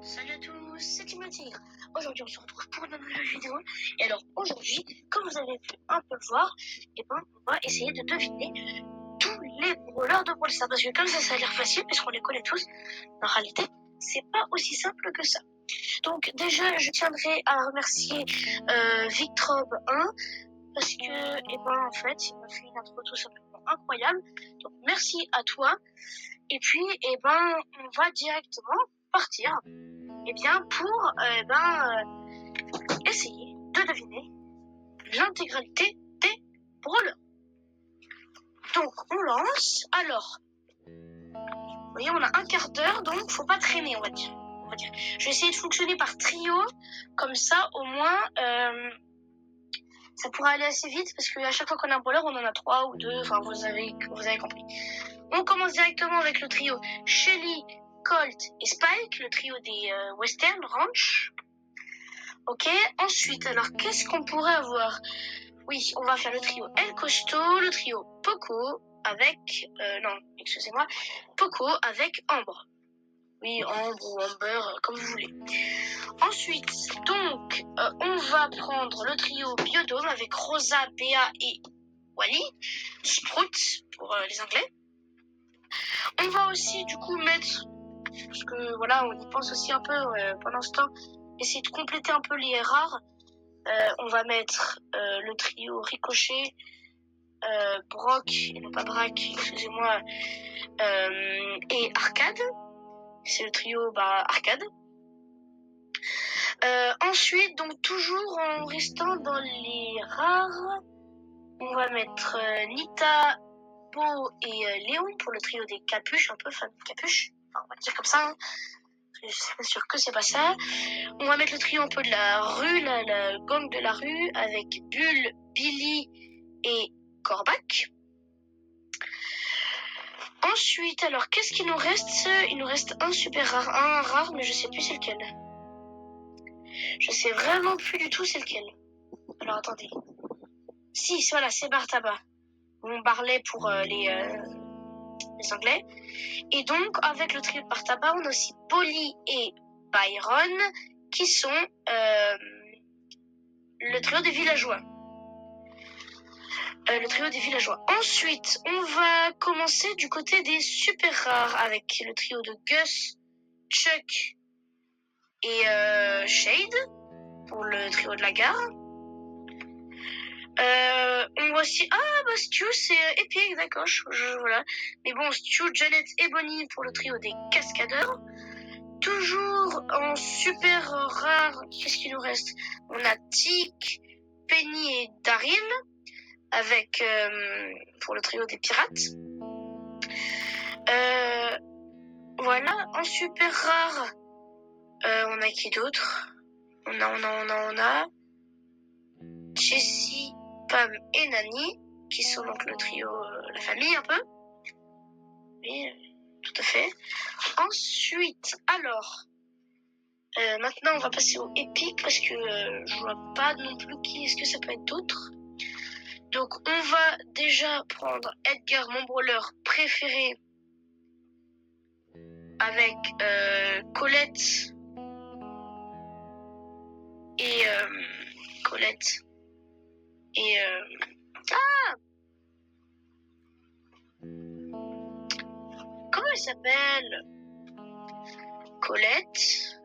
Salut à tous, c'est Timothy. Aujourd'hui on se retrouve pour une nouvelle vidéo. Et alors aujourd'hui, comme vous avez pu un peu voir, on va essayer de deviner tous les brawlers de Brawl Stars. Parce que comme ça a l'air facile, puisqu'on les connaît tous, en réalité, c'est pas aussi simple que ça. Donc déjà, je tiendrai à remercier Victrob1 parce que, en fait, il m'a fait une intro tout simplement incroyable. Donc merci à toi. Et puis, on va directement partir pour essayer de deviner l'intégralité des brawlers. Donc on lance. Alors, vous voyez, on a un quart d'heure, donc faut pas traîner, on va dire. Je vais essayer de fonctionner par trio, comme ça au moins ça pourra aller assez vite, parce qu'à chaque fois qu'on a un brawler, on en a 3 ou 2, enfin vous avez compris. On commence directement avec le trio Shelly, Colt et Spike, le trio des Western Ranch. Ok, ensuite, alors qu'est-ce qu'on pourrait avoir? Oui, on va faire le trio El Costo, le trio Poco avec... Poco avec Ambre. Oui, Ambre ou Amber, comme vous voulez. Ensuite, donc, on va prendre le trio Biodome avec Rosa, Béa et Wally. Sprout pour les Anglais. On va aussi, du coup, mettre... Parce que, voilà, on y pense aussi un peu pendant ce temps. Essayer de compléter un peu les rares. On va mettre le trio Ricochet, Brock, et non pas Brack, excusez-moi, et Arcade. C'est le trio Arcade. Ensuite, donc toujours en restant dans les rares, on va mettre Nita, Bo et Léon pour le trio des capuches, un peu fan de capuches. Enfin, on va dire comme ça. Hein. Je suis pas sûre que c'est pas ça. On va mettre le trio un peu de la rue, la gang de la rue, avec Bull, Billy et Corbac. Ensuite, alors qu'est-ce qu'il nous reste? Il nous reste un super rare, un rare, mais je sais plus c'est lequel. Je sais vraiment plus du tout c'est lequel. Alors attendez. Si, voilà, c'est Bartaba. On parlait pour les Anglais. Et donc, avec le trio de Bartaba, on a aussi Polly et Byron, qui sont le trio des villageois. Ensuite, on va commencer du côté des super rares avec le trio de Gus, Chuck et Shade pour le trio de la gare. On voit aussi... Stu, c'est Epic, d'accord, voilà. Mais bon, Stu, Janet et Bonnie pour le trio des cascadeurs. Toujours en super rare, qu'est-ce qu'il nous reste? On a Tic, Penny et Daryl avec pour le trio des pirates. Voilà, en super rare, on a qui d'autre? On a Jessie, Pam et Nani, qui sont donc le trio, la famille un peu. Oui, tout à fait. Ensuite, alors, maintenant on va passer au épique parce que je vois pas non plus qui est-ce que ça peut être d'autre. Donc on va déjà prendre Edgar, mon brawler préféré, avec Colette et comment elle s'appelle? Colette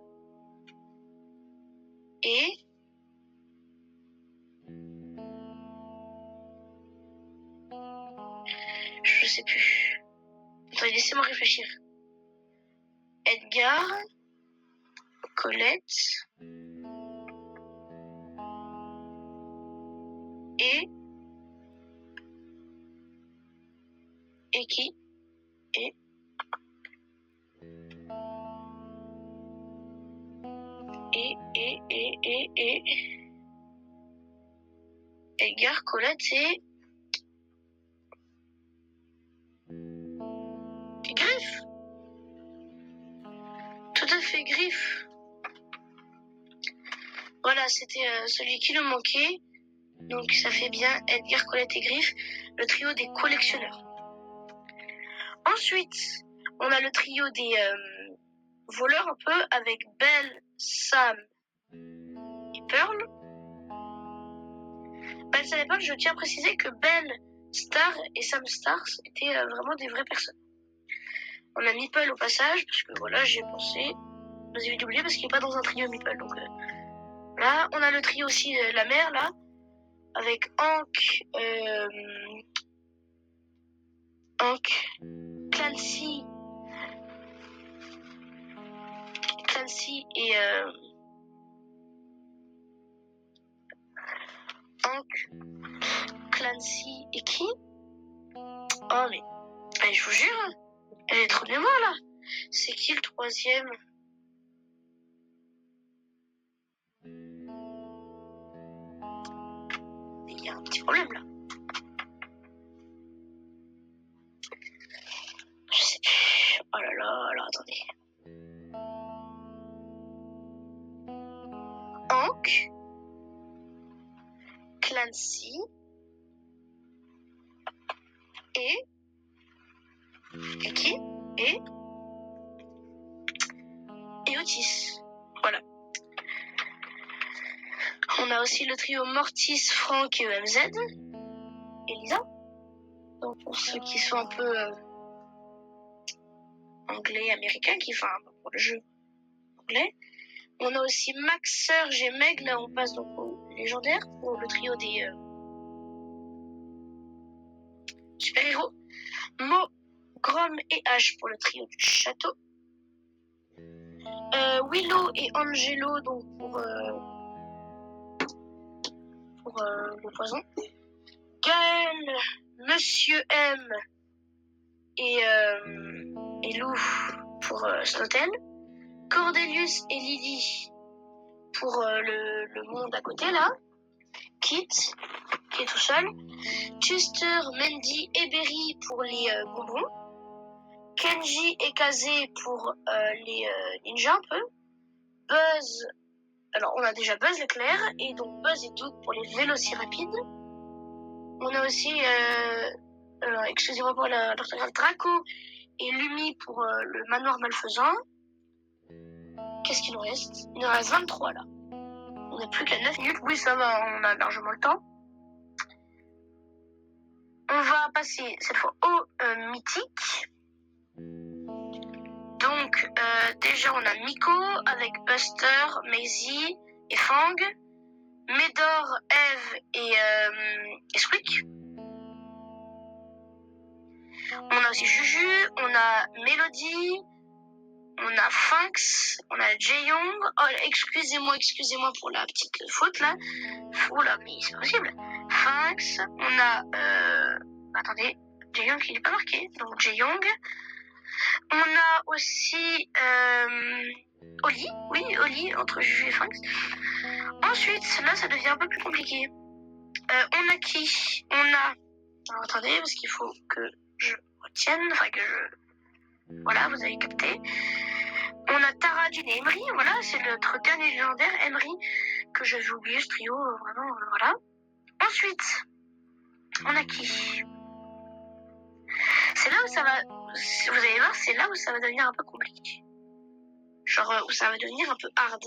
et je sais plus. Attendez, laissez-moi réfléchir. Edgar, Colette et qui? Et Edgar, Colette et Griff. Tout à fait, Griff. Voilà, c'était celui qui nous manquait. Donc ça fait bien Edgar, Colette et Griff, le trio des collectionneurs. Ensuite, on a le trio voleurs un peu avec Belle, Sam et Pearl. Belle, Sam et Pearl, je tiens à préciser que Belle Star et Sam Stars étaient vraiment des vraies personnes. On a Meeple au passage, parce que voilà, j'y ai pensé. Vous avez oublié parce qu'il n'est pas dans un trio Meeple. Donc là, on a le trio aussi, la mère, là, avec Hank, Clancy et Hank, Clancy et qui? Oh mais je vous jure, elle est trop de mémoire là. C'est qui le troisième? Il y a un petit problème là. Je sais plus. Oh là là, alors attendez. Hank, Clancy et qui? Et Otis. Voilà. On a aussi le trio Mortis, Frank et EMZ. Et Lisa. Donc pour ceux qui sont un peu anglais, américains, qui font pour le jeu anglais. On a aussi Max, Serge et Meg. Là on passe donc au légendaire pour le trio des super-héros. Mo, Grom et Ash pour le trio du château. Willow et Angelo donc pour le poison. Gaël, Monsieur M et Lou pour Snowtel. Cordelius et Lily pour le monde à côté là. Kit qui est tout seul. Chester, Mandy et Berry pour les bonbons. Kenji et Kazé pour les ninjas un peu. Buzz, alors on a déjà Buzz l'éclair et donc Buzz et Doug pour les vélocirapides. On a aussi, excusez-moi pour l'orthographe, Draco et Lumi pour le manoir malfaisant. Qu'est-ce qu'il nous reste? Il nous reste 23 là. On n'a plus qu'à 9 minutes. Oui, ça va, on a largement le temps. On va passer cette fois au mythique. Donc, déjà, on a Miko avec Buster, Maisie et Fang. Médor, Eve et Squeak. On a aussi Juju, on a Mélodie, on a Finks, on a Jaeyoung. Oh, excusez-moi pour la petite faute là. Oh là, mais c'est pas possible. Finks, on a... attendez, Jaeyoung il n'est pas marqué, donc Jaeyoung. On a aussi Oli, oui, Oli, entre Juju et Finks. Ensuite, là ça devient un peu plus compliqué. On a qui? On a... Alors attendez, parce qu'il faut que je retienne, enfin que je... Voilà, vous avez capté. On a Tara, Jean et Emery, voilà, c'est notre dernier légendaire, Emery, que j'avais oublié ce trio, vraiment, voilà. Ensuite, on a qui? C'est là où ça va... Vous allez voir, c'est là où ça va devenir un peu compliqué. Genre, où ça va devenir un peu hard.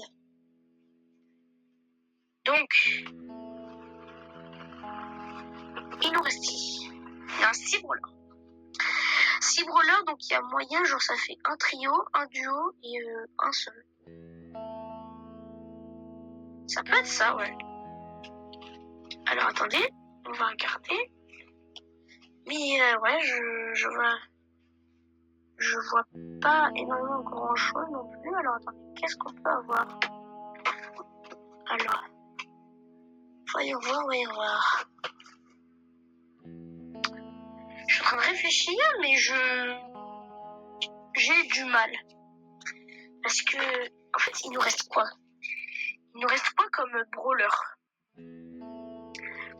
Donc, il nous reste qui? Il y a un 6 brawlers. 6 brawlers, donc il y a moyen, genre ça fait un trio, un duo et un seul. Ça peut être ça, ouais. Alors attendez, on va regarder. Mais ouais, je vois pas énormément grand chose non plus. Alors attendez, qu'est-ce qu'on peut avoir? Alors, voyons voir. Je suis en train de réfléchir, mais j'ai du mal. Parce que, en fait, il nous reste quoi? Il nous reste quoi comme brawler?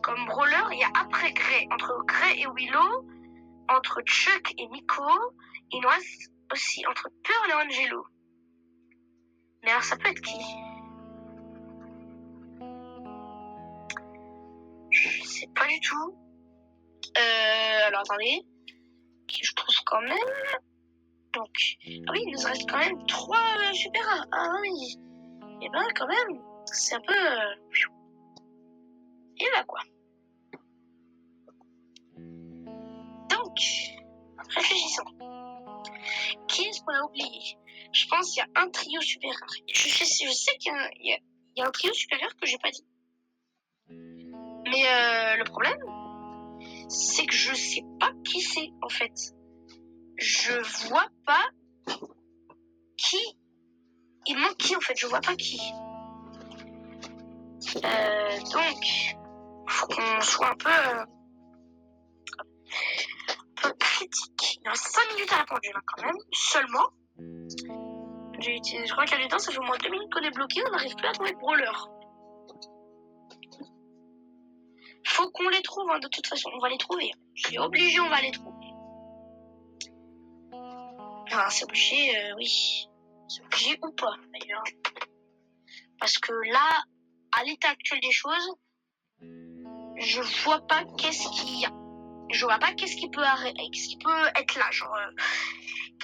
Comme brawler, il y a après Grey, entre Grey et Willow, entre Chuck et Miko, il nous reste aussi entre Pearl et Angelo. Mais alors ça peut être qui? Je sais pas du tout. Alors attendez, qui je trouve quand même. Donc, ah oui, il nous reste quand même 3 super rares. Ah oui. Et ben, quand même, c'est un peu... Et là, quoi. Donc, réfléchissons. Qui est-ce qu'on a oublié? Je pense qu'il y a un trio super rare. Je sais qu'il y a un trio super rare que j'ai pas dit. Mais le problème, c'est que je sais pas qui c'est, en fait. Je vois pas qui. Il manque qui, en fait. Je vois pas qui. Donc, faut qu'on soit un peu critique. Il reste 5 minutes à répondre, là, quand même. Seulement. Je crois qu'il y a du temps, ça fait au moins 2 minutes qu'on est bloqué, on n'arrive plus à trouver de brawler. Faut qu'on les trouve, hein, de toute façon, on va les trouver. C'est obligé, on va les trouver. Enfin, c'est obligé, oui. C'est obligé ou pas, d'ailleurs. Parce que là, à l'état actuel des choses, je vois pas qu'est-ce qu'il y a. Je vois pas qu'est-ce qui peut être là. Genre,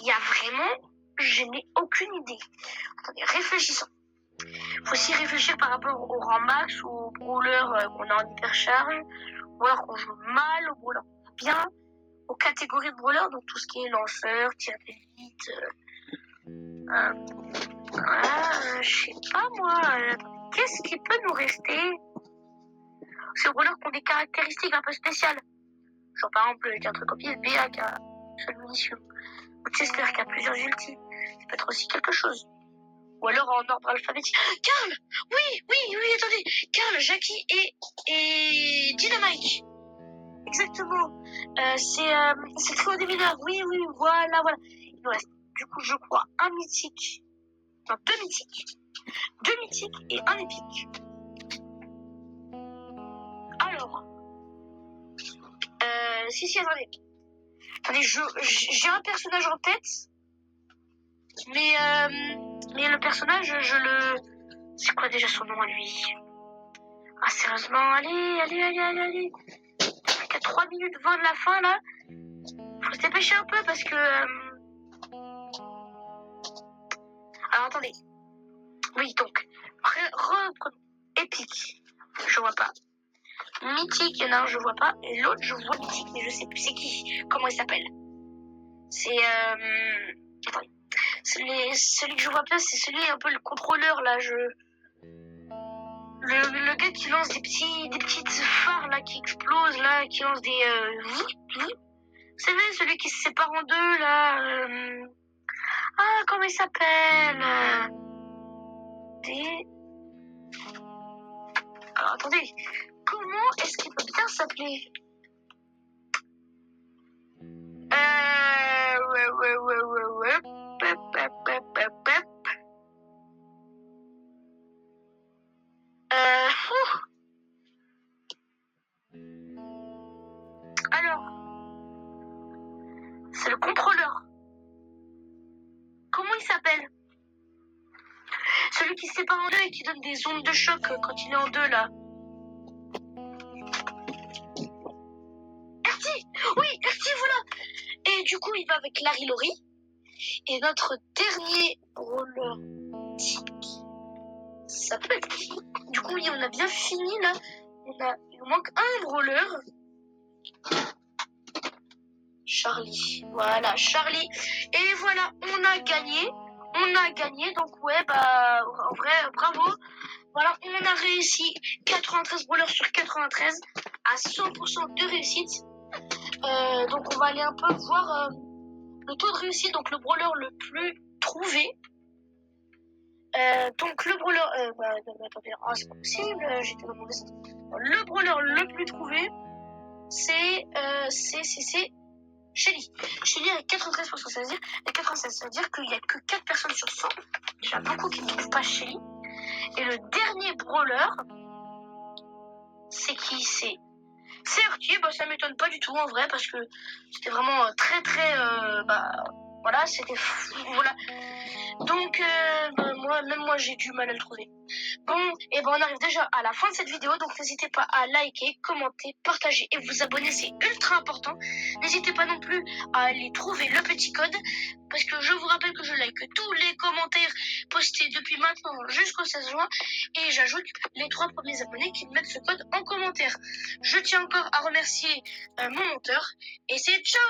il y a vraiment, je n'ai aucune idée. Attendez, réfléchissons. Faut aussi réfléchir par rapport au rang max ou au brawler qu'on a en hypercharge, ou alors qu'on joue mal, au brawler qu'on joue bien, aux catégories de brawler, donc tout ce qui est lanceur, tir d'élite, je sais pas moi, qu'est-ce qui peut nous rester? Ces brawlers qui ont des caractéristiques un peu spéciales. Genre par exemple, il y a un truc comme BA qui a une seule munition, ou Chester qui a plusieurs ultis, ça peut être aussi quelque chose. Ou alors en ordre alphabétique. Karl! Oui, attendez. Karl, Jackie et Dynamite. Exactement. C'est le trio des mineurs. Oui, voilà. Il nous reste, du coup, je crois, un mythique. Non, 2 mythiques. 2 mythiques et un épique. Alors. Attendez. Attendez, j'ai un personnage en tête. Mais le personnage, c'est quoi déjà son nom à lui? Ah, sérieusement, allez. Il y a 3 minutes 20 de la fin, là. Faut se dépêcher un peu parce que... Alors, attendez. Oui, donc. Épique. Je vois pas. Mythique, il y en a un, je vois pas. Et l'autre, je vois mythique, mais je sais plus c'est qui. Comment il s'appelle? C'est... Attendez. Celui que je vois pas, c'est celui un peu le contrôleur, là. Le gars qui lance des petites phares, là, qui explosent, là, qui lance des... Vous savez, celui qui se sépare en deux, là... Ah, comment il s'appelle? Alors, attendez. Comment est-ce qu'il peut bien s'appeler? Ouais. Pep. Alors, c'est le contrôleur. Comment il s'appelle? Celui qui se sépare en deux et qui donne des ondes de choc quand il est en deux, là. RT! Oui, RT, voilà! Et du coup, il va avec Larry Laurie. Et notre dernier brawler type, ça peut être qui? Du coup, oui, on a bien fini, là. Il nous manque un brawler. Charlie. Voilà, Charlie. Et voilà, on a gagné. Donc ouais, bah, en vrai, bravo. Voilà, on a réussi 93 brawlers sur 93 à 100% de réussite. Donc on va aller un peu voir le taux de réussite, donc le brawler le plus trouvé. Donc le brawler... attendez, c'est pas possible, j'étais dans mon dessin. Le brawler le plus trouvé, c'est Shelly. Shelly avec 93%, ça veut dire, et 96, ça veut dire qu'il n'y a que 4 personnes sur 100. Déjà beaucoup qui ne trouvent pas Shelly. Et le dernier brawler, c'est qui? C'est Heurtier. Bah, ça m'étonne pas du tout en vrai, parce que c'était vraiment très voilà, c'était voilà. Donc moi j'ai du mal à le trouver. Bon, et ben on arrive déjà à la fin de cette vidéo, donc n'hésitez pas à liker, commenter, partager et vous abonner, c'est ultra important. N'hésitez pas non plus à aller trouver le petit code, parce que je vous rappelle que je like tous les commentaires postés depuis maintenant jusqu'au 16 juin, et j'ajoute les 3 premiers abonnés qui mettent ce code en commentaire. Je tiens encore à remercier mon monteur, et c'est ciao!